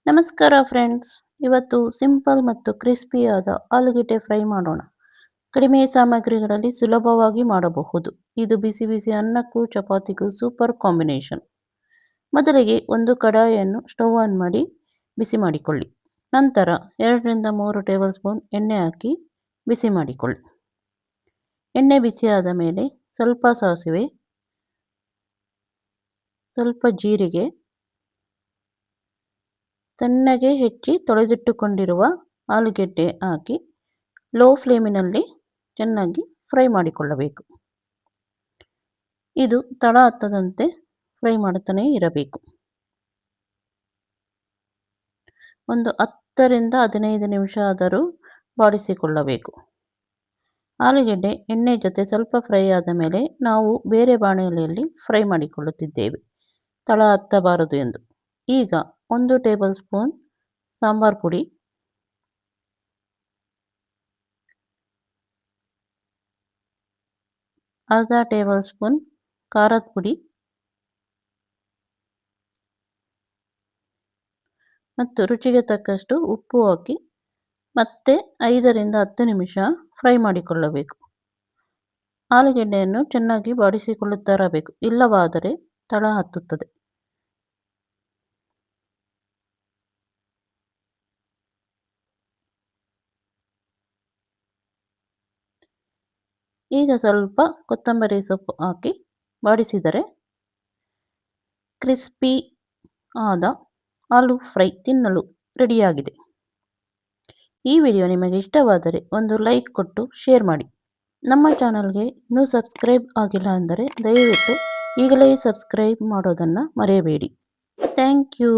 ನಮಸ್ಕಾರ ಫ್ರೆಂಡ್ಸ್. ಇವತ್ತು ಸಿಂಪಲ್ ಮತ್ತು ಕ್ರಿಸ್ಪಿಯಾದ ಆಲೂಗೆಡ್ಡೆ ಫ್ರೈ ಮಾಡೋಣ. ಕಡಿಮೆ ಸಾಮಗ್ರಿಗಳಲ್ಲಿ ಸುಲಭವಾಗಿ ಮಾಡಬಹುದು. ಇದು ಬಿಸಿ ಬಿಸಿ ಅನ್ನಕ್ಕೂ ಚಪಾತಿಗೂ ಸೂಪರ್ ಕಾಂಬಿನೇಷನ್. ಮೊದಲಿಗೆ ಒಂದು ಕಡಾಯಿಯನ್ನು ಸ್ಟವ್ ಆನ್ ಮಾಡಿ ಬಿಸಿ ಮಾಡಿಕೊಳ್ಳಿ. ನಂತರ 2-3 ಟೇಬಲ್ ಸ್ಪೂನ್ ಎಣ್ಣೆ ಹಾಕಿ ಬಿಸಿ ಮಾಡಿಕೊಳ್ಳಿ. ಎಣ್ಣೆ ಬಿಸಿಯಾದ ಮೇಲೆ ಸ್ವಲ್ಪ ಸಾಸಿವೆ, ಸ್ವಲ್ಪ ಜೀರಿಗೆ, ಸಣ್ಣಗೆ ಹೆಚ್ಚಿ ತೊಳೆದಿಟ್ಟುಕೊಂಡಿರುವ ಆಲೂಗೆಡ್ಡೆ ಹಾಕಿ ಲೋ ಫ್ಲೇಮಿನಲ್ಲಿ ಚೆನ್ನಾಗಿ ಫ್ರೈ ಮಾಡಿಕೊಳ್ಳಬೇಕು. ಇದು ತಳ ಹತ್ತದಂತೆ ಫ್ರೈ ಮಾಡುತ್ತಲೇ ಇರಬೇಕು. ಒಂದು 10-15 ನಿಮಿಷ ಆದರೂ ಬಾಡಿಸಿಕೊಳ್ಳಬೇಕು. ಆಲೂಗೆಡ್ಡೆ ಎಣ್ಣೆ ಜೊತೆ ಸ್ವಲ್ಪ ಫ್ರೈ ಆದ ಮೇಲೆ ನಾವು ಬೇರೆ ಬಾಣಲೆಯಲ್ಲಿ ಫ್ರೈ ಮಾಡಿಕೊಳ್ಳುತ್ತಿದ್ದೇವೆ, ತಳ ಹತ್ತಬಾರದು ಎಂದು. ಈಗ 1 ಟೇಬಲ್ ಸ್ಪೂನ್ ಸಾಂಬಾರ್ ಪುಡಿ, ಅರ್ಧ ಟೇಬಲ್ ಸ್ಪೂನ್ ಖಾರದ ಪುಡಿ ಮತ್ತು ರುಚಿಗೆ ತಕ್ಕಷ್ಟು ಉಪ್ಪು ಹಾಕಿ ಮತ್ತೆ 5-10 ನಿಮಿಷ ಫ್ರೈ ಮಾಡಿಕೊಳ್ಳಬೇಕು. ಆಲೂಗೆಡ್ಡೆಯನ್ನು ಚೆನ್ನಾಗಿ ಬಾಡಿಸಿಕೊಳ್ಳುತ್ತಾ ಇರಬೇಕು, ಇಲ್ಲವಾದರೆ ತಳ ಹತ್ತುತ್ತದೆ. ಈಗ ಸ್ವಲ್ಪ ಕೊತ್ತಂಬರಿ ಸೊಪ್ಪು ಹಾಕಿ ಬಾಡಿಸಿದರೆ ಕ್ರಿಸ್ಪಿ ಆದ ಆಲೂ ಫ್ರೈ ತಿನ್ನಲು ರೆಡಿಯಾಗಿದೆ. ಈ ವಿಡಿಯೋ ನಿಮಗೆ ಇಷ್ಟವಾದರೆ ಒಂದು ಲೈಕ್ ಕೊಟ್ಟು ಶೇರ್ ಮಾಡಿ. ನಮ್ಮ ಚಾನಲ್ಗೆ ಇನ್ನೂ ಸಬ್ಸ್ಕ್ರೈಬ್ ಆಗಿಲ್ಲ ಅಂದರೆ ದಯವಿಟ್ಟು ಈಗಲೇ ಸಬ್ಸ್ಕ್ರೈಬ್ ಮಾಡೋದನ್ನು ಮರೆಯಬೇಡಿ. Thank you.